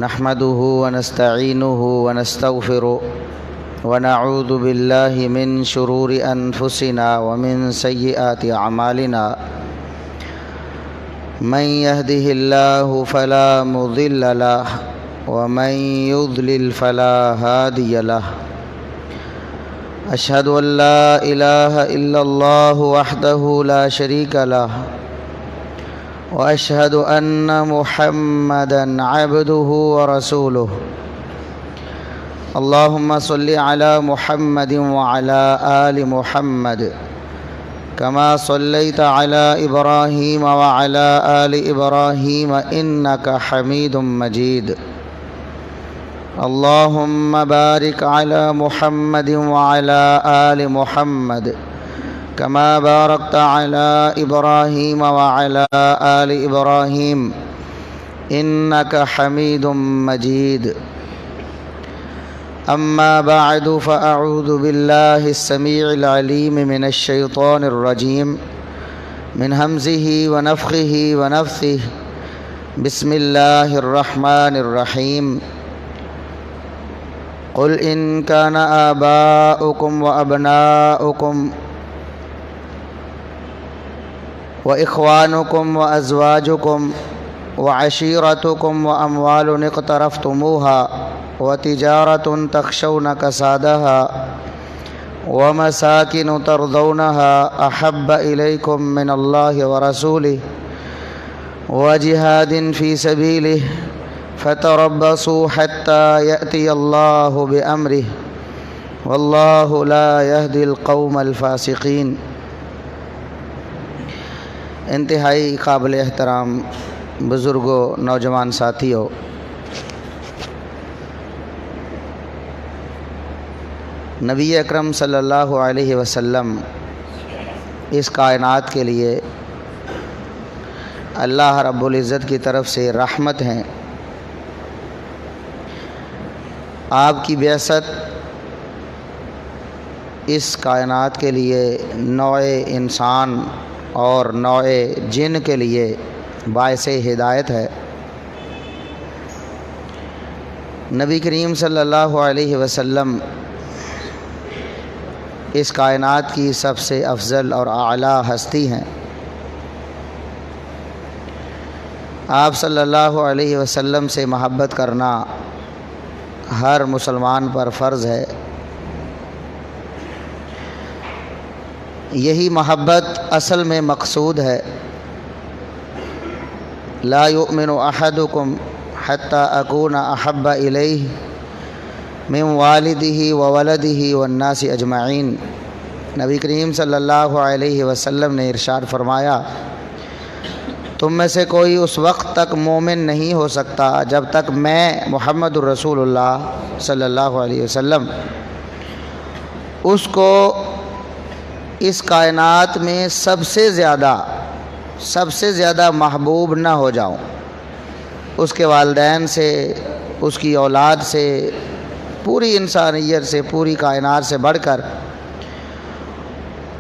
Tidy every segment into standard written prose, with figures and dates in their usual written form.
نحمده ونستعينه ونستغفره ونعوذ بالله من شرور أنفسنا ومن سيئات أعمالنا من يهده الله فلا مضل له ومن يضلل فلا هادي له أشهد أن لا إله إلا الله وحده لا شريك له وأشهد أن محمدًا عبده ورسوله اللهم صل على محمد وعلى آل محمد كما صليت على إبراهيم وعلى آل إبراهيم إنك حميد مجيد اللهم بارك على محمد وعلى آل محمد كما باركت على إبراهيم وعلى آل إبراهيم إنك حميد مجيد أما بعد فأعوذ بالله السميع العليم من الشيطان الرجيم من همزه ونفخه ونفثه بسم الله الرحمن الرحيم قل إن كان آباؤكم وأبناؤكم وإخوانكم وأزواجكم وعشيرتكم وأموال اقترفتموها وتجارة تخشون كسادها ومساكن ترضونها أحب إليكم من الله ورسوله وجهاد في سبيله فتربصوا حتى يأتي الله بأمره والله لا يهدي القوم الفاسقين۔ انتہائی قابل احترام بزرگوں، نوجوان ساتھیوں، نبی اکرم صلی اللہ علیہ وسلم اس کائنات کے لیے اللہ رب العزت کی طرف سے رحمت ہیں۔ آپ کی بعثت اس کائنات کے لیے نوع انسان اور نوع جن کے لیے باعث ہدایت ہے۔ نبی کریم صلی اللہ علیہ وسلم اس کائنات کی سب سے افضل اور اعلیٰ ہستی ہیں۔ آپ صلی اللہ علیہ وسلم سے محبت کرنا ہر مسلمان پر فرض ہے۔ یہی محبت اصل میں مقصود ہے۔ لا یؤمن احدکم حتی اکون احب الیہ من والدہ وولدہ والناس اجمعین۔ نبی کریم صلی اللہ علیہ وسلم نے ارشاد فرمایا، تم میں سے کوئی اس وقت تک مومن نہیں ہو سکتا جب تک میں محمد الرسول اللہ صلی اللہ علیہ وسلم اس کو اس کائنات میں سب سے زیادہ محبوب نہ ہو جاؤں۔ اس کے والدین سے، اس کی اولاد سے، پوری انسانیت سے، پوری کائنات سے بڑھ کر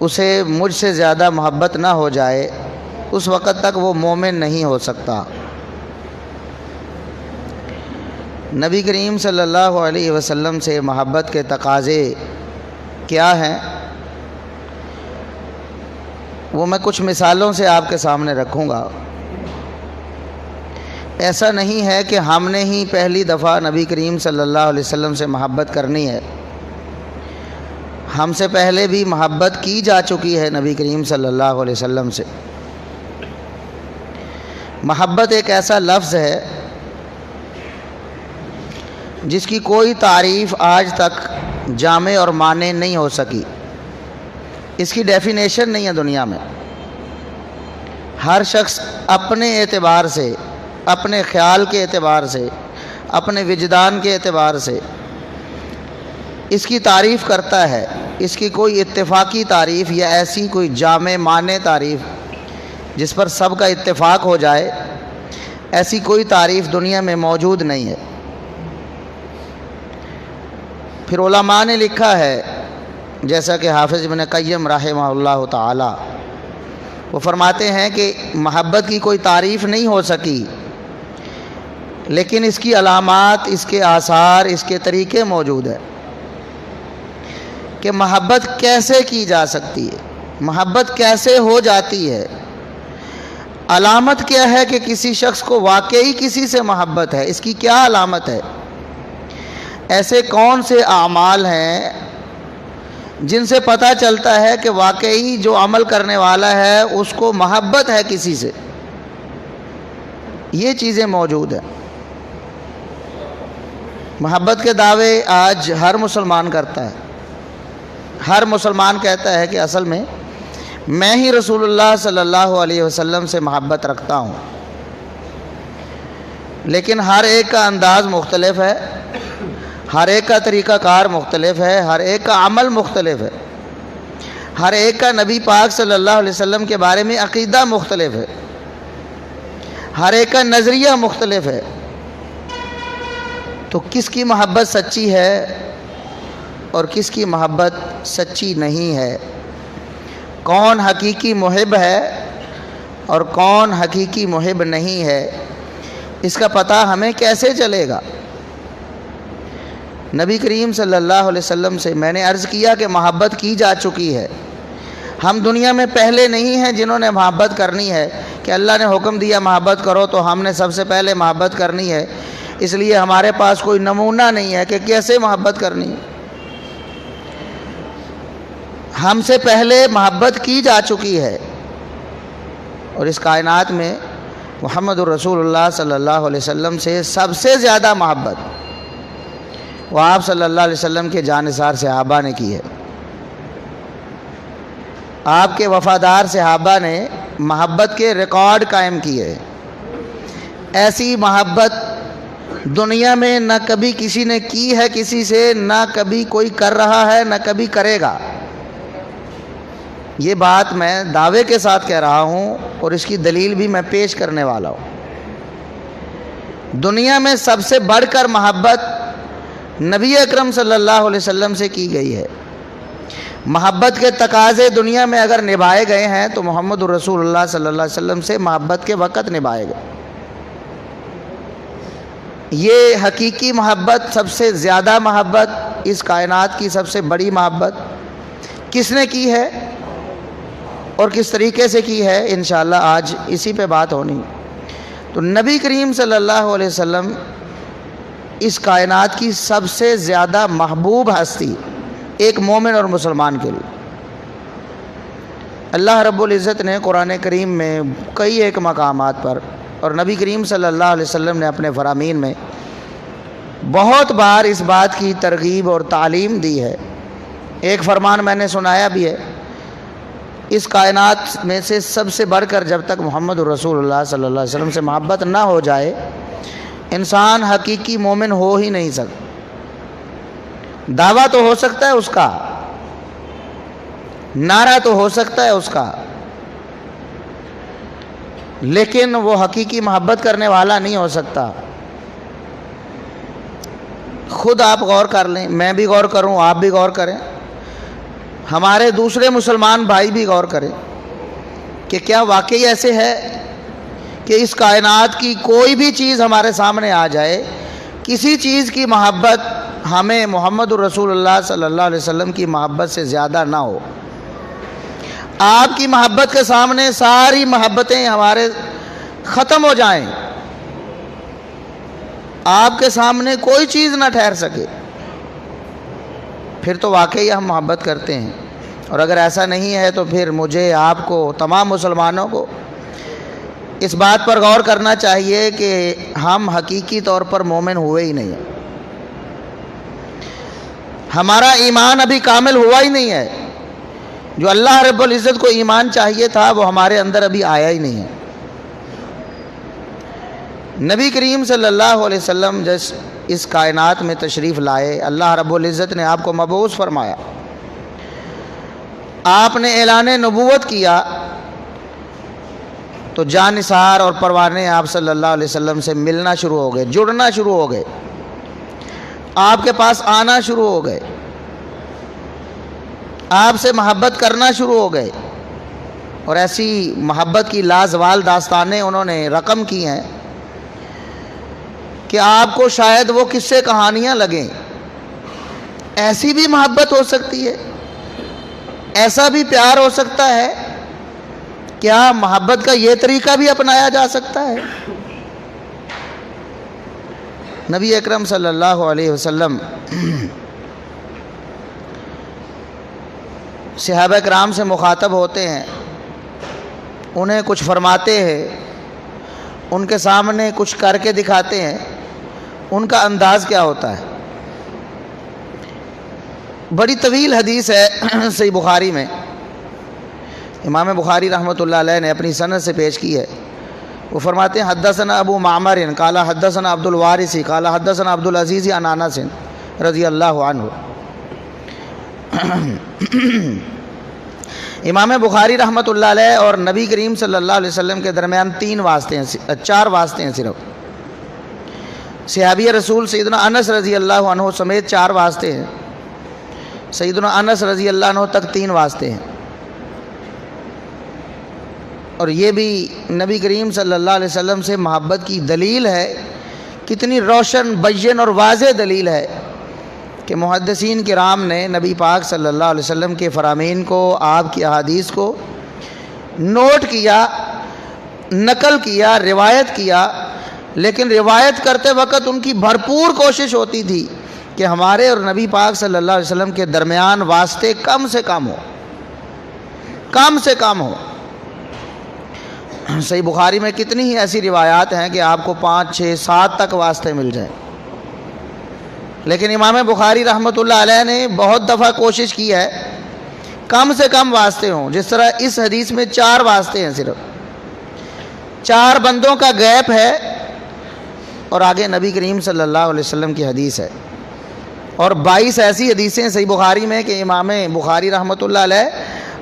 اسے مجھ سے زیادہ محبت نہ ہو جائے، اس وقت تک وہ مومن نہیں ہو سکتا۔ نبی کریم صلی اللہ علیہ وسلم سے محبت کے تقاضے کیا ہیں، وہ میں کچھ مثالوں سے آپ کے سامنے رکھوں گا۔ ایسا نہیں ہے کہ ہم نے ہی پہلی دفعہ نبی کریم صلی اللہ علیہ وسلم سے محبت کرنی ہے، ہم سے پہلے بھی محبت کی جا چکی ہے نبی کریم صلی اللہ علیہ وسلم سے۔ محبت ایک ایسا لفظ ہے جس کی کوئی تعریف آج تک جامع اور معنی نہیں ہو سکی۔ اس کی ڈیفینیشن نہیں ہے دنیا میں۔ ہر شخص اپنے اعتبار سے، اپنے خیال کے اعتبار سے، اپنے وجدان کے اعتبار سے اس کی تعریف کرتا ہے۔ اس کی کوئی اتفاقی تعریف یا ایسی کوئی جامع معنی تعریف جس پر سب کا اتفاق ہو جائے، ایسی کوئی تعریف دنیا میں موجود نہیں ہے۔ پھر علماء نے لکھا ہے، جیسا کہ حافظ ابن قیم رحمہ اللہ تعالی وہ فرماتے ہیں کہ محبت کی کوئی تعریف نہیں ہو سکی لیکن اس کی علامات، اس کے آثار، اس کے طریقے موجود ہیں کہ محبت کیسے کی جا سکتی ہے، محبت کیسے ہو جاتی ہے۔ علامت کیا ہے کہ کسی شخص کو واقعی کسی سے محبت ہے، اس کی کیا علامت ہے؟ ایسے کون سے اعمال ہیں جن سے پتہ چلتا ہے کہ واقعی جو عمل کرنے والا ہے اس کو محبت ہے کسی سے؟ یہ چیزیں موجود ہیں۔ محبت کے دعوے آج ہر مسلمان کرتا ہے۔ ہر مسلمان کہتا ہے کہ اصل میں میں ہی رسول اللہ صلی اللہ علیہ وسلم سے محبت رکھتا ہوں، لیکن ہر ایک کا انداز مختلف ہے، ہر ایک کا طریقہ کار مختلف ہے، ہر ایک کا عمل مختلف ہے، ہر ایک کا نبی پاک صلی اللہ علیہ وسلم کے بارے میں عقیدہ مختلف ہے، ہر ایک کا نظریہ مختلف ہے۔ تو کس کی محبت سچی ہے اور کس کی محبت سچی نہیں ہے، کون حقیقی محب ہے اور کون حقیقی محب نہیں ہے، اس کا پتہ ہمیں کیسے چلے گا؟ نبی کریم صلی اللہ علیہ وسلم سے میں نے عرض کیا کہ محبت کی جا چکی ہے۔ ہم دنیا میں پہلے نہیں ہیں جنہوں نے محبت کرنی ہے کہ اللہ نے حکم دیا محبت کرو تو ہم نے سب سے پہلے محبت کرنی ہے، اس لیے ہمارے پاس کوئی نمونہ نہیں ہے کہ کیسے محبت کرنی ہے۔ ہم سے پہلے محبت کی جا چکی ہے، اور اس کائنات میں محمد الرسول اللہ صلی اللہ علیہ وسلم سے سب سے زیادہ محبت وہ آپ صلی اللہ علیہ وسلم کے جانثار صحابہ نے کی ہے۔ آپ کے وفادار صحابہ نے محبت کے ریکارڈ قائم کیے۔ ایسی محبت دنیا میں نہ کبھی کسی نے کی ہے کسی سے، نہ کبھی کوئی کر رہا ہے، نہ کبھی کرے گا۔ یہ بات میں دعوے کے ساتھ کہہ رہا ہوں اور اس کی دلیل بھی میں پیش کرنے والا ہوں۔ دنیا میں سب سے بڑھ کر محبت نبی اکرم صلی اللہ علیہ وسلم سے کی گئی ہے۔ محبت کے تقاضے دنیا میں اگر نبھائے گئے ہیں تو محمد الرسول اللہ صلی اللہ علیہ وسلم سے محبت کے وقت نبھائے گئے۔ یہ حقیقی محبت، سب سے زیادہ محبت، اس کائنات کی سب سے بڑی محبت کس نے کی ہے اور کس طریقے سے کی ہے، انشاءاللہ آج اسی پہ بات ہونی۔ تو نبی کریم صلی اللہ علیہ وسلم اس کائنات کی سب سے زیادہ محبوب ہستی ایک مومن اور مسلمان کے لیے۔ اللہ رب العزت نے قرآن کریم میں کئی ایک مقامات پر اور نبی کریم صلی اللہ علیہ وسلم نے اپنے فرامین میں بہت بار اس بات کی ترغیب اور تعلیم دی ہے۔ ایک فرمان میں نے سنایا بھی ہے، اس کائنات میں سے سب سے بڑھ کر جب تک محمد الرسول اللہ صلی اللہ علیہ وسلم سے محبت نہ ہو جائے انسان حقیقی مومن ہو ہی نہیں سکتا۔ دعویٰ تو ہو سکتا ہے اس کا، نعرہ تو ہو سکتا ہے اس کا، لیکن وہ حقیقی محبت کرنے والا نہیں ہو سکتا۔ خود آپ غور کر لیں، میں بھی غور کروں، آپ بھی غور کریں، ہمارے دوسرے مسلمان بھائی بھی غور کریں کہ کیا واقعی ایسے ہے کہ اس کائنات کی کوئی بھی چیز ہمارے سامنے آ جائے، کسی چیز کی محبت ہمیں محمد الرسول اللہ صلی اللہ علیہ وسلم کی محبت سے زیادہ نہ ہو۔ آپ کی محبت کے سامنے ساری محبتیں ہمارے ختم ہو جائیں، آپ کے سامنے کوئی چیز نہ ٹھہر سکے، پھر تو واقعی ہم محبت کرتے ہیں۔ اور اگر ایسا نہیں ہے تو پھر مجھے، آپ کو، تمام مسلمانوں کو اس بات پر غور کرنا چاہیے کہ ہم حقیقی طور پر مومن ہوئے ہی نہیں ہیں، ہمارا ایمان ابھی کامل ہوا ہی نہیں ہے۔ جو اللہ رب العزت کو ایمان چاہیے تھا وہ ہمارے اندر ابھی آیا ہی نہیں ہے۔ نبی کریم صلی اللہ علیہ وسلم جس اس کائنات میں تشریف لائے، اللہ رب العزت نے آپ کو مبعوث فرمایا، آپ نے اعلان نبوت کیا تو جانثار اور پروانے آپ صلی اللہ علیہ وسلم سے ملنا شروع ہو گئے، جڑنا شروع ہو گئے، آپ کے پاس آنا شروع ہو گئے، آپ سے محبت کرنا شروع ہو گئے، اور ایسی محبت کی لازوال داستانیں انہوں نے رقم کی ہیں کہ آپ کو شاید وہ قصے کہانیاں لگیں، ایسی بھی محبت ہو سکتی ہے، ایسا بھی پیار ہو سکتا ہے، کیا محبت کا یہ طریقہ بھی اپنایا جا سکتا ہے؟ نبی اکرم صلی اللہ علیہ وسلم صحابہ کرام سے مخاطب ہوتے ہیں، انہیں کچھ فرماتے ہیں، ان کے سامنے کچھ کر کے دکھاتے ہیں، ان کا انداز کیا ہوتا ہے؟ بڑی طویل حدیث ہے صحیح بخاری میں، امام بخاری رحمۃ اللہ علیہ نے اپنی سند سے پیش کی ہے۔ وہ فرماتے ہیں حدثنا ابو معمر قال حدثنا عبد الوارث قال حدثنا عبد العزیز عن انس رضی اللہ عنہ۔ امام بخاری رحمۃ اللہ علیہ اور نبی کریم صلی اللہ علیہ وسلم کے درمیان 4 واسطے ہیں صرف۔ صحابی رسول سیدنا انس رضی اللہ عنہ سمیت 4 واسطے ہیں، سیدنا انس رضی اللہ عنہ تک 3 واسطے ہیں، اور یہ بھی نبی کریم صلی اللہ علیہ وسلم سے محبت کی دلیل ہے، کتنی روشن بین اور واضح دلیل ہے کہ محدثین کرام نے نبی پاک صلی اللہ علیہ وسلم کے فرامین کو، آپ کی احادیث کو نوٹ کیا، نقل کیا، روایت کیا، لیکن روایت کرتے وقت ان کی بھرپور کوشش ہوتی تھی کہ ہمارے اور نبی پاک صلی اللہ علیہ وسلم کے درمیان واسطے کم سے کم ہو۔ صحیح بخاری میں کتنی ہی ایسی روایات ہیں کہ آپ کو 5، 6، 7 تک واسطے مل جائیں، لیکن امام بخاری رحمۃ اللہ علیہ نے بہت دفعہ کوشش کی ہے کم سے کم واسطے ہوں، جس طرح اس حدیث میں 4 واسطے ہیں، صرف 4 بندوں کا گیپ ہے، اور آگے نبی کریم صلی اللہ علیہ وسلم کی حدیث ہے، اور 22 ایسی حدیثیں صحیح بخاری میں کہ امام بخاری رحمۃ اللہ علیہ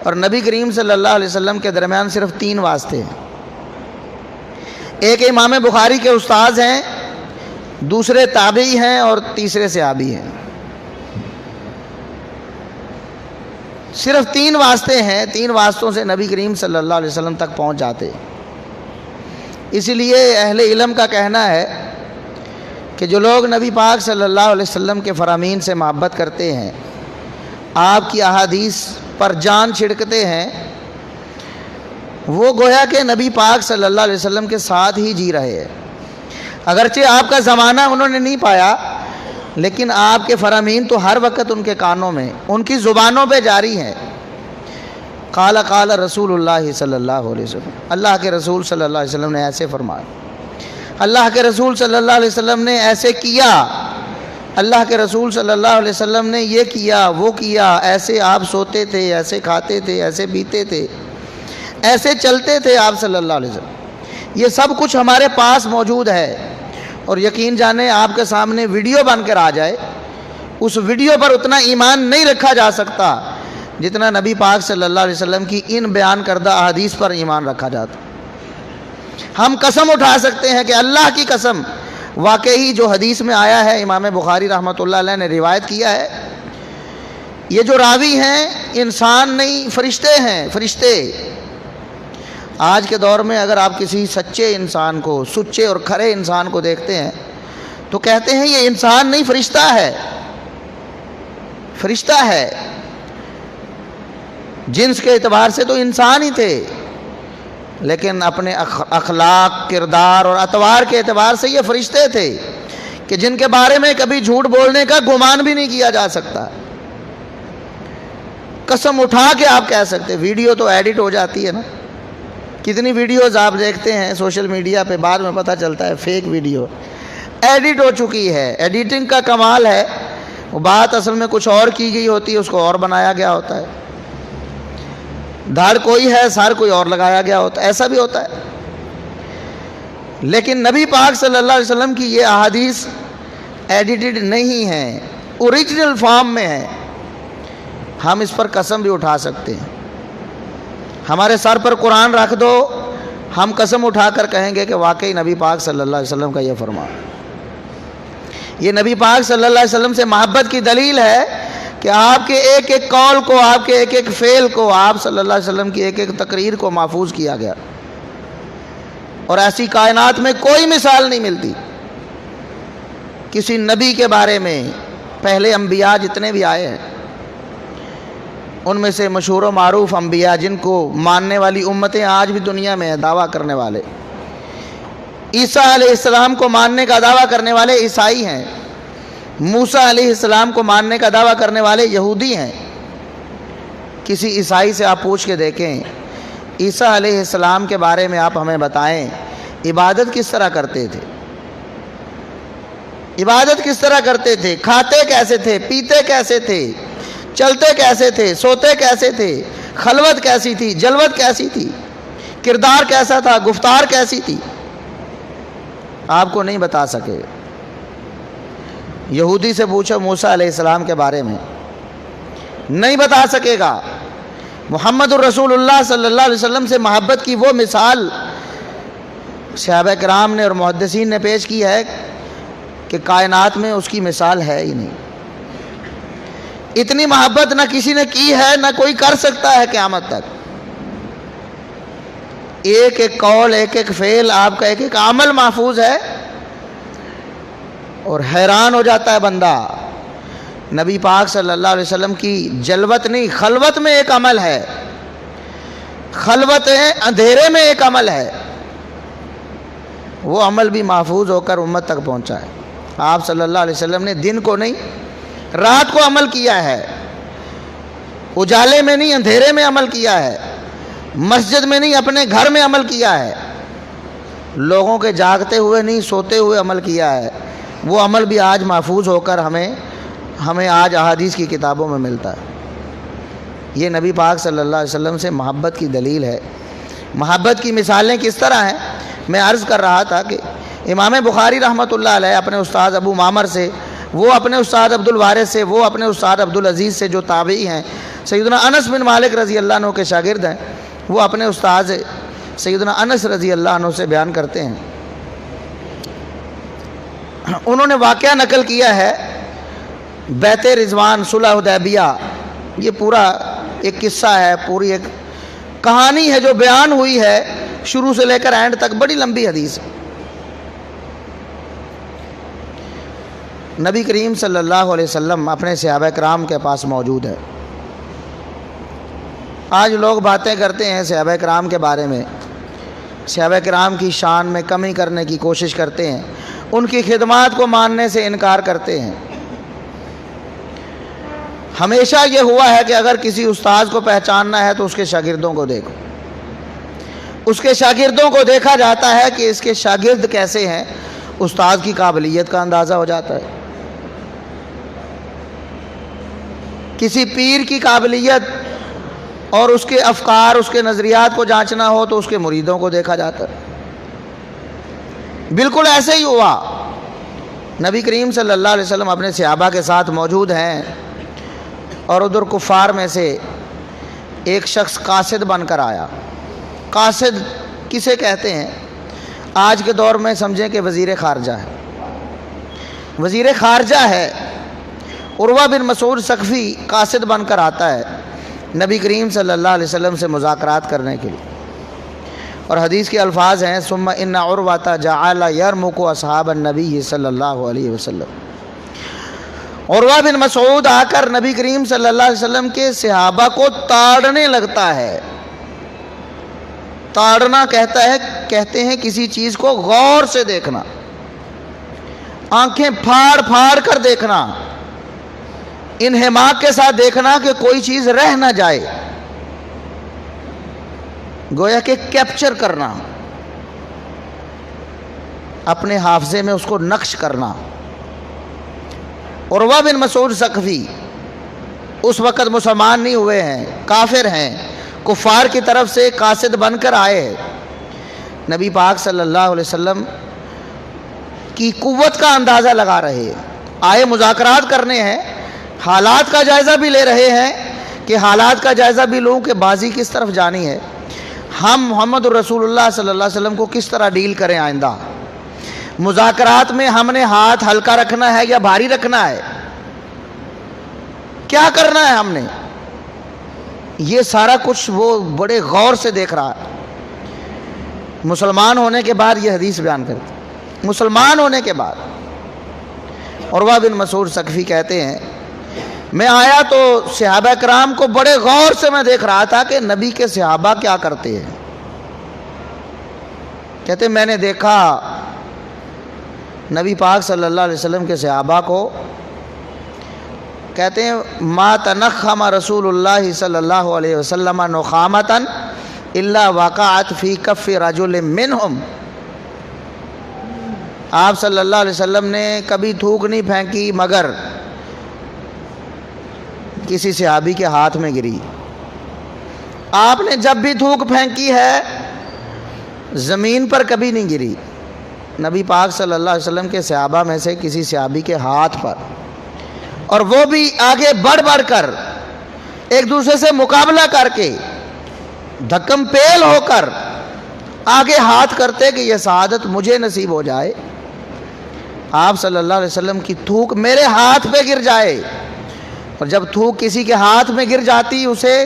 اور نبی کریم صلی اللہ علیہ وسلم کے درمیان صرف 3 واسطے ہیں۔ ایک امام بخاری کے استاذ ہیں، دوسرے تابعی ہیں، اور تیسرے صحابی ہیں۔ صرف 3 واسطے ہیں، 3 واسطوں سے نبی کریم صلی اللہ علیہ وسلم تک پہنچ جاتے۔ اسی لیے اہل علم کا کہنا ہے کہ جو لوگ نبی پاک صلی اللہ علیہ وسلم کے فرامین سے محبت کرتے ہیں، آپ کی احادیث پر جان چھڑکتے ہیں، وہ گویا کہ نبی پاک صلی اللہ علیہ وسلم کے ساتھ ہی جی رہے ہیں۔ اگرچہ آپ کا زمانہ انہوں نے نہیں پایا، لیکن آپ کے فرامین تو ہر وقت ان کے کانوں میں، ان کی زبانوں پہ جاری ہیں۔ قال رسول اللہ صلی اللہ علیہ وسلم، اللہ کے رسول صلی اللہ علیہ وسلم نے ایسے فرمایا، اللہ کے رسول صلی اللہ علیہ وسلم نے ایسے کیا، اللہ کے رسول صلی اللہ علیہ وسلم نے یہ کیا، وہ کیا، ایسے آپ سوتے تھے، ایسے کھاتے تھے، ایسے پیتے تھے، ایسے چلتے تھے آپ صلی اللہ علیہ وسلم۔ یہ سب کچھ ہمارے پاس موجود ہے، اور یقین جانیں آپ کے سامنے ویڈیو بن کر آ جائے، اس ویڈیو پر اتنا ایمان نہیں رکھا جا سکتا جتنا نبی پاک صلی اللہ علیہ وسلم کی ان بیان کردہ احادیث پر ایمان رکھا جاتا۔ ہم قسم اٹھا سکتے ہیں کہ اللہ کی قسم، واقعی جو حدیث میں آیا ہے، امام بخاری رحمۃ اللہ علیہ نے روایت کیا ہے، یہ جو راوی ہیں انسان نہیں، فرشتے ہیں، فرشتے۔ آج کے دور میں اگر آپ کسی سچے انسان کو، سچے اور کھرے انسان کو دیکھتے ہیں تو کہتے ہیں یہ انسان نہیں، فرشتہ ہے، فرشتہ ہے۔ جنس کے اعتبار سے تو انسان ہی تھے، لیکن اپنے اخلاق، کردار اور اطوار کے اعتبار سے یہ فرشتے تھے کہ جن کے بارے میں کبھی جھوٹ بولنے کا گمان بھی نہیں کیا جا سکتا۔ قسم اٹھا کے آپ کہہ سکتے، ویڈیو تو ایڈٹ ہو جاتی ہے نا، کتنی ویڈیوز آپ دیکھتے ہیں سوشل میڈیا پہ، بعد میں پتہ چلتا ہے فیک ویڈیو ایڈٹ ہو چکی ہے۔ ایڈیٹنگ کا کمال ہے، وہ بات اصل میں کچھ اور کی گئی ہوتی ہے، اس کو اور بنایا گیا ہوتا ہے، دھڑ کوئی ہے، سر کوئی اور لگایا گیا ہوتا ہے، ایسا بھی ہوتا ہے۔ لیکن نبی پاک صلی اللہ علیہ وسلم کی یہ احادیث ایڈیٹڈ نہیں ہیں، اوریجنل فارم میں ہے۔ ہم اس پر قسم بھی اٹھا سکتے ہیں، ہمارے سر پر قرآن رکھ دو، ہم قسم اٹھا کر کہیں گے کہ واقعی نبی پاک صلی اللہ علیہ وسلم کا یہ فرمان۔ یہ نبی پاک صلی اللہ علیہ وسلم سے محبت کی دلیل ہے کہ آپ کے ایک ایک قول کو، آپ کے ایک ایک فعل کو، آپ صلی اللہ علیہ وسلم کی ایک ایک تقریر کو محفوظ کیا گیا، اور ایسی کائنات میں کوئی مثال نہیں ملتی۔ کسی نبی کے بارے میں، پہلے انبیاء جتنے بھی آئے ہیں ان میں سے مشہور و معروف انبیاء جن کو ماننے والی امتیں آج بھی دنیا میں ہیں، دعویٰ کرنے والے، عیسیٰ علیہ السلام کو ماننے کا دعویٰ کرنے والے عیسائی ہیں، موسیٰ علیہ السلام کو ماننے کا دعویٰ کرنے والے یہودی ہیں۔ کسی عیسائی سے آپ پوچھ کے دیکھیں، عیسیٰ علیہ السلام کے بارے میں آپ ہمیں بتائیں عبادت کس طرح کرتے تھے، عبادت کس طرح کرتے تھے، کھاتے کیسے تھے، پیتے کیسے تھے، چلتے کیسے تھے، سوتے کیسے تھے، خلوت کیسی تھی، جلوت کیسی تھی، کردار کیسا تھا، گفتار کیسی تھی، آپ کو نہیں بتا سکے۔ یہودی سے پوچھو موسیٰ علیہ السلام کے بارے میں، نہیں بتا سکے گا۔ محمد الرسول اللہ صلی اللہ علیہ وسلم سے محبت کی وہ مثال صحابہ کرام نے اور محدثین نے پیش کی ہے کہ کائنات میں اس کی مثال ہے ہی نہیں۔ اتنی محبت نہ کسی نے کی ہے، نہ کوئی کر سکتا ہے قیامت تک۔ ایک ایک قول، ایک ایک فعل، آپ کا ایک ایک عمل محفوظ ہے، اور حیران ہو جاتا ہے بندہ۔ نبی پاک صلی اللہ علیہ وسلم کی جلوت نہیں، خلوت میں ایک عمل ہے، خلوت ہے، اندھیرے میں ایک عمل ہے، وہ عمل بھی محفوظ ہو کر امت تک پہنچا ہے۔ آپ صلی اللہ علیہ وسلم نے دن کو نہیں، رات کو عمل کیا ہے، اجالے میں نہیں، اندھیرے میں عمل کیا ہے، مسجد میں نہیں، اپنے گھر میں عمل کیا ہے، لوگوں کے جاگتے ہوئے نہیں، سوتے ہوئے عمل کیا ہے۔ وہ عمل بھی آج محفوظ ہو کر ہمیں آج احادیث کی کتابوں میں ملتا ہے۔ یہ نبی پاک صلی اللہ علیہ وسلم سے محبت کی دلیل ہے۔ محبت کی مثالیں کس طرح ہیں؟ میں عرض کر رہا تھا کہ امام بخاری رحمۃ اللہ علیہ اپنے استاد ابو معمر سے، وہ اپنے استاد عبد الوارث سے، وہ اپنے استاد عبد العزیز سے جو تابعی ہیں، سیدنا انس بن مالک رضی اللہ عنہ کے شاگرد ہیں، وہ اپنے استاد سیدنا انس رضی اللہ عنہ سے بیان کرتے ہیں۔ انہوں نے واقعہ نقل کیا ہے بیعت رضوان، صلح حدیبیہ، یہ پورا ایک قصہ ہے، پوری ایک کہانی ہے جو بیان ہوئی ہے شروع سے لے کر اینڈ تک، بڑی لمبی حدیث ہے۔ نبی کریم صلی اللہ علیہ وسلم اپنے صحابہ کرام کے پاس موجود ہے۔ آج لوگ باتیں کرتے ہیں صحابہ کرام کے بارے میں، صحابہ کرام کی شان میں کمی کرنے کی کوشش کرتے ہیں، ان کی خدمات کو ماننے سے انکار کرتے ہیں۔ ہمیشہ یہ ہوا ہے کہ اگر کسی استاد کو پہچاننا ہے تو اس کے شاگردوں کو دیکھو، اس کے شاگردوں کو دیکھا جاتا ہے کہ اس کے شاگرد کیسے ہیں، استاد کی قابلیت کا اندازہ ہو جاتا ہے۔ کسی پیر کی قابلیت اور اس کے افکار، اس کے نظریات کو جانچنا ہو تو اس کے مریدوں کو دیکھا جاتا ہے۔ بالکل ایسے ہی ہوا۔ نبی کریم صلی اللہ علیہ وسلم اپنے صحابہ کے ساتھ موجود ہیں، اور ادھر کفار میں سے ایک شخص قاصد بن کر آیا۔ قاصد کسے کہتے ہیں؟ آج کے دور میں سمجھیں کہ وزیر خارجہ ہے، وزیر خارجہ ہے۔ عروہ بن مسعود ثقفی قاصد بن کر آتا ہے نبی کریم صلی اللہ علیہ وسلم سے مذاکرات کرنے کے لیے، اور حدیث کے الفاظ ہیں ثم ان عروہ جعل یرمق اصحاب النبی صلی اللہ علیہ وسلم۔ عروہ بن مسعود آ کر نبی کریم صلی اللہ علیہ وسلم کے صحابہ کو تاڑنے لگتا ہے۔ تاڑنا کہتے ہیں کسی چیز کو غور سے دیکھنا، آنکھیں پھاڑ پھاڑ کر دیکھنا، انہماک کے ساتھ دیکھنا کہ کوئی چیز رہ نہ جائے، گویا کہ کیپچر کرنا، اپنے حافظے میں اس کو نقش کرنا۔ عروہ بن مسعود ثقفی اس وقت مسلمان نہیں ہوئے ہیں، کافر ہیں، کفار کی طرف سے قاصد بن کر آئے ہیں۔ نبی پاک صلی اللہ علیہ وسلم کی قوت کا اندازہ لگا رہے ہیں، آئے مذاکرات کرنے ہیں، حالات کا جائزہ بھی لے رہے ہیں کہ حالات کا جائزہ بھی لوں کہ بازی کس طرف جانی ہے، ہم محمد الرسول اللہ صلی اللہ علیہ وسلم کو کس طرح ڈیل کریں آئندہ، مذاکرات میں ہم نے ہاتھ ہلکا رکھنا ہے یا بھاری رکھنا ہے، کیا کرنا ہے ہم نے، یہ سارا کچھ وہ بڑے غور سے دیکھ رہا ہے۔ مسلمان ہونے کے بعد یہ حدیث بیان کرتے، مسلمان ہونے کے بعد عروہ بن مسعود ثقفی کہتے ہیں میں آیا تو صحابہ کرام کو بڑے غور سے میں دیکھ رہا تھا کہ نبی کے صحابہ کیا کرتے ہیں. کہتے ہیں میں نے دیکھا نبی پاک صلی اللہ علیہ وسلم کے صحابہ کو. کہتے ہیں ما تنخم رسول اللہ صلی اللہ علیہ وسلم نخامتا الا وقعت فی کف رجل منہم. آپ صلی اللہ علیہ وسلم نے کبھی تھوک نہیں پھینکی مگر کسی صحابی کے ہاتھ میں گری. آپ نے جب بھی تھوک پھینکی ہے زمین پر کبھی نہیں گری. نبی پاک صلی اللہ علیہ وسلم کے صحابہ میں سے کسی صحابی کے ہاتھ پر, اور وہ بھی آگے بڑھ بڑھ کر ایک دوسرے سے مقابلہ کر کے دھکم پیل ہو کر آگے ہاتھ کرتے کہ یہ سعادت مجھے نصیب ہو جائے, آپ صلی اللہ علیہ وسلم کی تھوک میرے ہاتھ پہ گر جائے. اور جب تھوک کسی کے ہاتھ میں گر جاتی اسے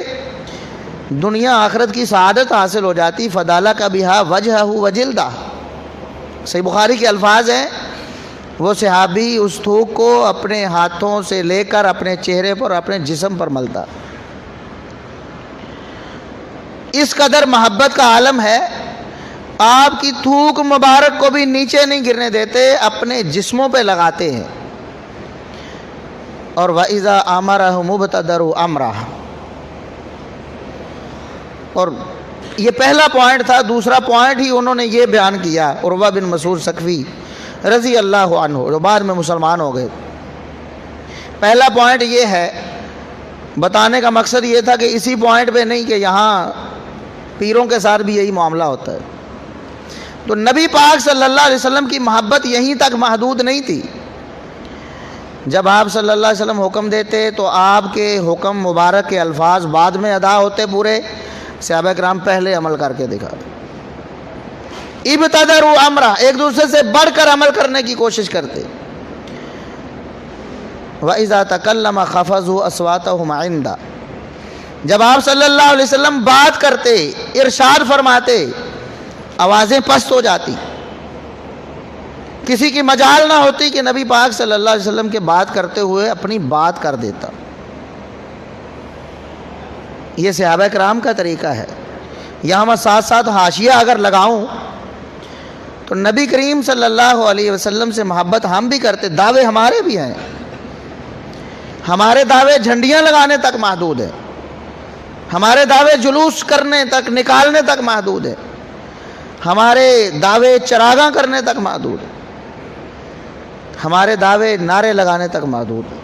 دنیا آخرت کی سعادت حاصل ہو جاتی. فدالہ کا بہا وجہ وجلدہ, صحیح بخاری کے الفاظ ہیں. وہ صحابی اس تھوک کو اپنے ہاتھوں سے لے کر اپنے چہرے پر اپنے جسم پر ملتا. اس قدر محبت کا عالم ہے. آپ کی تھوک مبارک کو بھی نیچے نہیں گرنے دیتے, اپنے جسموں پہ لگاتے ہیں. اور وَإِذَا أَمَرَهُ مُبْتَدَرُ أَمْرَهُ, اور یہ پہلا پوائنٹ تھا. دوسرا پوائنٹ ہی انہوں نے یہ بیان کیا عروہ بن مسعود ثقفی رضی اللہ عنہ, جو بعد میں مسلمان ہو گئے. پہلا پوائنٹ یہ ہے, بتانے کا مقصد یہ تھا کہ اسی پوائنٹ پہ نہیں کہ یہاں پیروں کے ساتھ بھی یہی معاملہ ہوتا ہے. تو نبی پاک صلی اللہ علیہ وسلم کی محبت یہیں تک محدود نہیں تھی. جب آپ صلی اللہ علیہ وسلم حکم دیتے تو آپ کے حکم مبارک کے الفاظ بعد میں ادا ہوتے پورے, صحابہ کرام پہلے عمل کر کے دکھاتے. ابتدروا امرہ, ایک دوسرے سے بڑھ کر عمل کرنے کی کوشش کرتے. وَإِذَا تَكَلَّمَ خَفَضُوا أَصْوَاتَهُمْ عِنْدَ, جب آپ صلی اللہ علیہ وسلم بات کرتے, ارشاد فرماتے, آوازیں پست ہو جاتی. کسی کی مجال نہ ہوتی کہ نبی پاک صلی اللہ علیہ وسلم کے بات کرتے ہوئے اپنی بات کر دیتا. یہ صحابہ کرام کا طریقہ ہے. یہاں میں ساتھ ساتھ حاشیہ اگر لگاؤں تو نبی کریم صلی اللہ علیہ وسلم سے محبت ہم بھی کرتے, دعوے ہمارے بھی ہیں. ہمارے دعوے جھنڈیاں لگانے تک محدود ہیں, ہمارے دعوے جلوس کرنے تک, نکالنے تک محدود ہیں, ہمارے دعوے چراغاں کرنے تک محدود ہیں, ہمارے دعوے نعرے لگانے تک محدود ہیں.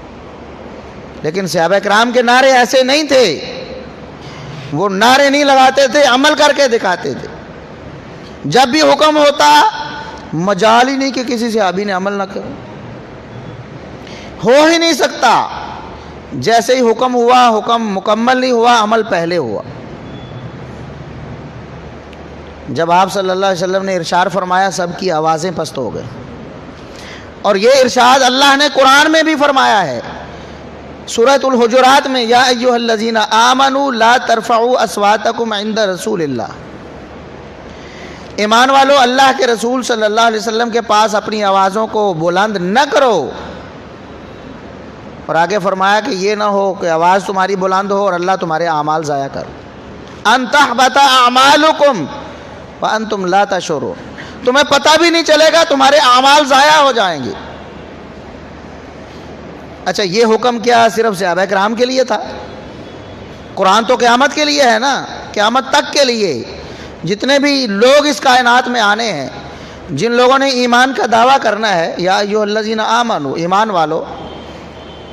لیکن صحابہ کرام کے نعرے ایسے نہیں تھے. وہ نعرے نہیں لگاتے تھے, عمل کر کے دکھاتے تھے. جب بھی حکم ہوتا مجال ہی نہیں کہ کسی صحابی نے عمل نہ کرے, ہو ہی نہیں سکتا. جیسے ہی حکم ہوا, حکم مکمل نہیں ہوا, عمل پہلے ہوا. جب آپ صلی اللہ علیہ وسلم نے ارشاد فرمایا سب کی آوازیں پست ہو گئے. اور یہ ارشاد اللہ نے قرآن میں بھی فرمایا ہے, سورۃ الحجرات میں, یا ایھا الذین آمنوا لا ترفعوا اصواتکم عند رسول اللہ. ایمان والو, اللہ کے رسول صلی اللہ علیہ وسلم کے پاس اپنی آوازوں کو بلند نہ کرو. اور آگے فرمایا کہ یہ نہ ہو کہ آواز تمہاری بلند ہو اور اللہ تمہارے اعمال ضائع کر. ان تحبط اعمالکم وانتم لا تشعرون, تمہیں پتہ بھی نہیں چلے گا, تمہارے اعمال ضائع ہو جائیں گے. اچھا, یہ حکم کیا صرف صحابہ کرام کے لیے تھا؟ قرآن تو قیامت کے لیے ہے نا, قیامت تک کے لیے. جتنے بھی لوگ اس کائنات میں آنے ہیں, جن لوگوں نے ایمان کا دعویٰ کرنا ہے, یا ایھا الذین آمنوا, ایمان والو,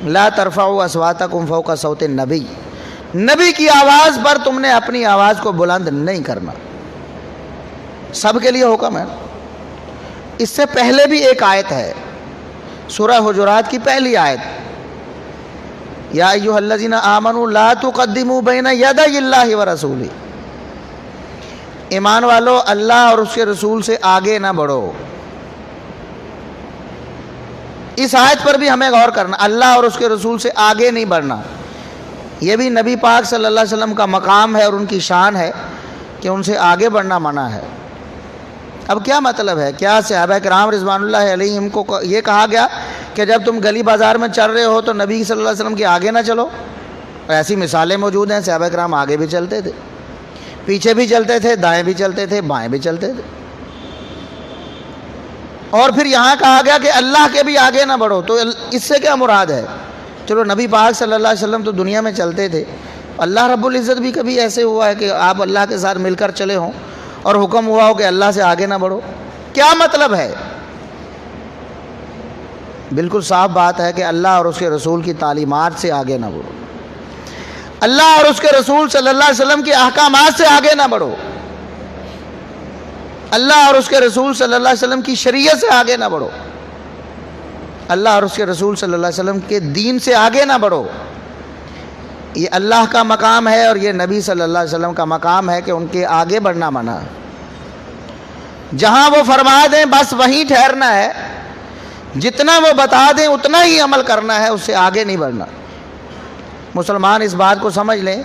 لا ترفعوا اصواتکم فوق صوت النبی, نبی کی آواز پر تم نے اپنی آواز کو بلند نہیں کرنا. سب کے لیے حکم ہے. اس سے پہلے بھی ایک آیت ہے, سورہ حجرات کی پہلی آیت, یا ایھا الذین آمنوا لا تقدموا بین یدی اللہ ورسولہ. ایمان والو, اللہ اور اس کے رسول سے آگے نہ بڑھو. اس آیت پر بھی ہمیں غور کرنا, اللہ اور اس کے رسول سے آگے نہیں بڑھنا. یہ بھی نبی پاک صلی اللہ علیہ وسلم کا مقام ہے اور ان کی شان ہے کہ ان سے آگے بڑھنا منع ہے. اب کیا مطلب ہے؟ کیا صحابہ کرام رضوان اللہ علیہم کو یہ کہا گیا کہ جب تم گلی بازار میں چل رہے ہو تو نبی صلی اللہ علیہ وسلم کے آگے نہ چلو. ایسی مثالیں موجود ہیں. صحابہ کرام آگے بھی چلتے تھے, پیچھے بھی چلتے تھے, دائیں بھی چلتے تھے, بائیں بھی چلتے تھے. اور پھر یہاں کہا گیا کہ اللہ کے بھی آگے نہ بڑھو, تو اس سے کیا مراد ہے؟ چلو نبی پاک صلی اللہ علیہ وسلم تو دنیا میں چلتے تھے, اللہ رب العزت بھی کبھی ایسے ہوا ہے کہ آپ اللہ کے ساتھ مل کر چلے ہوں اور حکم ہوا ہو کہ اللہ سے آگے نہ بڑھو؟ کیا مطلب ہے؟ بالکل صاف بات ہے کہ اللہ اور اس کے رسول کی تعلیمات سے آگے نہ بڑھو, اللہ اور اس کے رسول صلی اللہ علیہ وسلم کے احکامات سے آگے نہ بڑھو, اللہ اور اس کے رسول صلی اللہ علیہ وسلم کی شریعت سے آگے نہ بڑھو, اللہ اور اس کے رسول صلی اللہ علیہ وسلم کے دین سے آگے نہ بڑھو. یہ اللہ کا مقام ہے اور یہ نبی صلی اللہ علیہ وسلم کا مقام ہے کہ ان کے آگے بڑھنا منع ہے. جہاں وہ فرما دیں بس وہیں ٹھہرنا ہے, جتنا وہ بتا دیں اتنا ہی عمل کرنا ہے, اس سے آگے نہیں بڑھنا. مسلمان اس بات کو سمجھ لیں,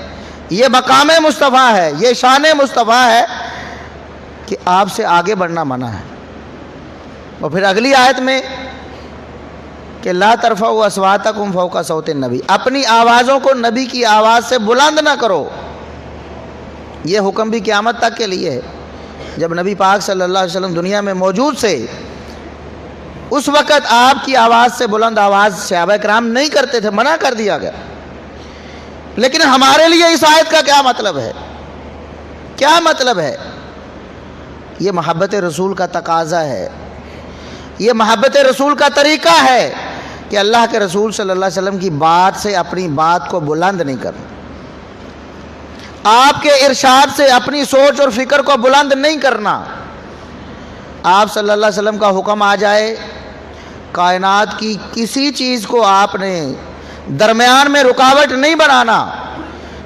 یہ مقام مصطفیٰ ہے, یہ شان مصطفیٰ ہے کہ آپ سے آگے بڑھنا منع ہے. اور پھر اگلی آیت میں کہ لا ترفعوا اصواتکم فوق صوت النبی, اپنی آوازوں کو نبی کی آواز سے بلند نہ کرو. یہ حکم بھی قیامت تک کے لیے ہے. جب نبی پاک صلی اللہ علیہ وسلم دنیا میں موجود سے, اس وقت آپ کی آواز سے بلند آواز صحابہ کرام نہیں کرتے تھے, منع کر دیا گیا. لیکن ہمارے لیے اس آیت کا کیا مطلب ہے؟ کیا مطلب ہے؟ یہ محبت رسول کا تقاضا ہے, یہ محبت رسول کا طریقہ ہے کہ اللہ کے رسول صلی اللہ علیہ وسلم کی بات سے اپنی بات کو بلند نہیں کرنا, آپ کے ارشاد سے اپنی سوچ اور فکر کو بلند نہیں کرنا. آپ صلی اللہ علیہ وسلم کا حکم آ جائے, کائنات کی کسی چیز کو آپ نے درمیان میں رکاوٹ نہیں بنانا,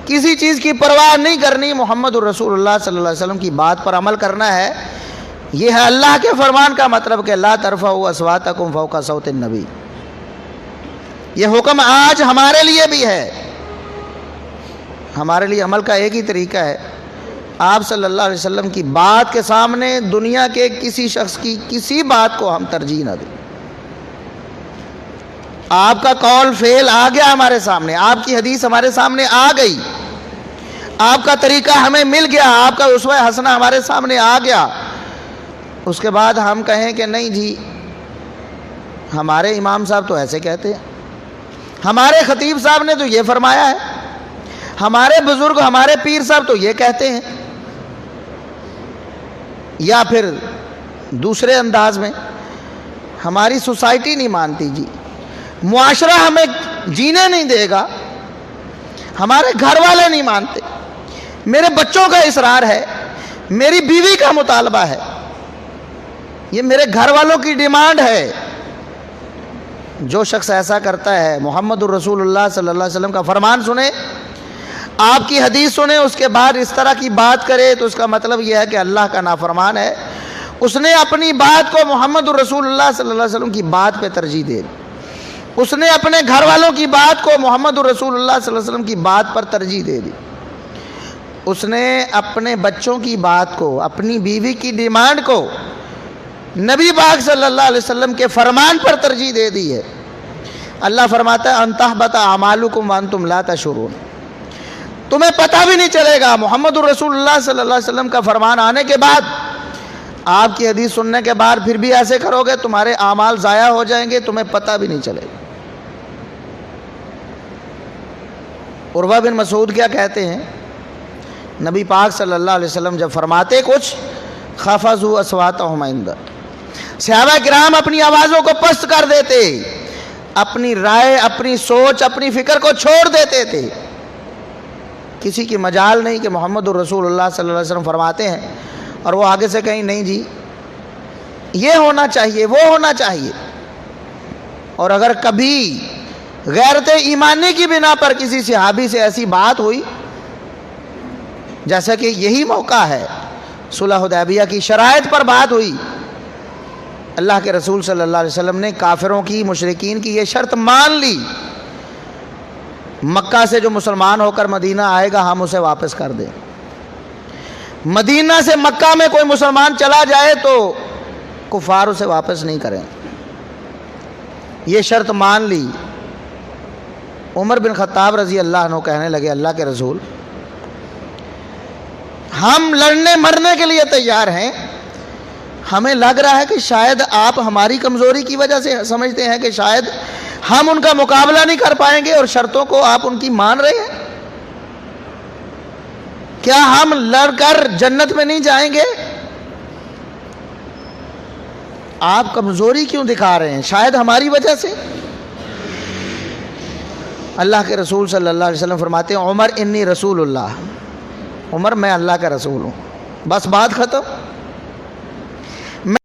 کسی چیز کی پرواہ نہیں کرنی, محمد الرسول اللہ صلی اللہ علیہ وسلم کی بات پر عمل کرنا ہے. یہ ہے اللہ کے فرمان کا مطلب کہ لا ترفعوا اصواتکم فوق صوت النبی. یہ حکم آج ہمارے لیے بھی ہے. ہمارے لیے عمل کا ایک ہی طریقہ ہے, آپ صلی اللہ علیہ وسلم کی بات کے سامنے دنیا کے کسی شخص کی کسی بات کو ہم ترجیح نہ دیں. آپ کا قول فعل آ گیا ہمارے سامنے, آپ کی حدیث ہمارے سامنے آ گئی, آپ کا طریقہ ہمیں مل گیا, آپ کا اسوہ حسنہ ہمارے سامنے آ گیا. اس کے بعد ہم کہیں کہ نہیں جی ہمارے امام صاحب تو ایسے کہتے ہیں, ہمارے خطیب صاحب نے تو یہ فرمایا ہے, ہمارے بزرگ ہمارے پیر صاحب تو یہ کہتے ہیں, یا پھر دوسرے انداز میں ہماری سوسائٹی نہیں مانتی جی, معاشرہ ہمیں جینے نہیں دے گا, ہمارے گھر والے نہیں مانتے, میرے بچوں کا اصرار ہے, میری بیوی کا مطالبہ ہے, یہ میرے گھر والوں کی ڈیمانڈ ہے. جو شخص ایسا کرتا ہے, محمد الرسول اللہ صلی اللہ علیہ وسلم کا فرمان سنے, آپ کی حدیث سنے, اس کے بعد اس طرح کی بات کرے, تو اس کا مطلب یہ ہے کہ اللہ کا نافرمان ہے. اس نے اپنی بات کو محمد الرسول اللہ صلی اللہ علیہ وسلم کی بات پہ ترجیح دے دی, اس نے اپنے گھر والوں کی بات کو محمد الرسول اللہ صلی اللہ علیہ وسلم کی بات پر ترجیح دے دی, اس نے اپنے بچوں کی بات کو, اپنی بیوی کی ڈیمانڈ کو نبی پاک صلی اللہ علیہ وسلم کے فرمان پر ترجیح دے دی ہے. اللہ فرماتا ہے ان تحبط اعمالکم وانتم لا تشعرون, تمہیں پتہ بھی نہیں چلے گا. محمد الرسول اللہ صلی اللہ علیہ وسلم کا فرمان آنے کے بعد, آپ کی حدیث سننے کے بعد پھر بھی ایسے کرو گے, تمہارے اعمال ضائع ہو جائیں گے, تمہیں پتہ بھی نہیں چلے گا. عروہ بن مسعود کیا کہتے ہیں, نبی پاک صلی اللہ علیہ وسلم جب فرماتے کچھ, خفضوا اصواتهم عند, صحابہ کرام اپنی آوازوں کو پست کر دیتے, اپنی رائے, اپنی سوچ, اپنی فکر کو چھوڑ دیتے تھے. کسی کی مجال نہیں کہ محمد الرسول اللہ صلی اللہ علیہ وسلم فرماتے ہیں اور وہ آگے سے کہیں نہیں جی یہ ہونا چاہیے, وہ ہونا چاہیے. اور اگر کبھی غیرت ایمانی کی بنا پر کسی صحابی سے ایسی بات ہوئی, جیسا کہ یہی موقع ہے, صلح حدیبیہ کی شرائط پر بات ہوئی, اللہ کے رسول صلی اللہ علیہ وسلم نے کافروں کی, مشرکین کی یہ شرط مان لی, مکہ سے جو مسلمان ہو کر مدینہ آئے گا ہم اسے واپس کر دیں. مدینہ سے مکہ میں کوئی مسلمان چلا جائے تو کفار اسے واپس نہیں کریں. یہ شرط مان لی۔ عمر بن خطاب رضی اللہ عنہ کہنے لگے اللہ کے رسول، ہم لڑنے مرنے کے لیے تیار ہیں، ہمیں لگ رہا ہے کہ شاید آپ ہماری کمزوری کی وجہ سے سمجھتے ہیں کہ شاید ہم ان کا مقابلہ نہیں کر پائیں گے اور شرطوں کو آپ ان کی مان رہے ہیں، کیا ہم لڑ کر جنت میں نہیں جائیں گے؟ آپ کمزوری کیوں دکھا رہے ہیں؟ شاید ہماری وجہ سے۔ اللہ کے رسول صلی اللہ علیہ وسلم فرماتے ہیں عمر انی رسول اللہ، عمر میں اللہ کا رسول ہوں، بس بات ختم۔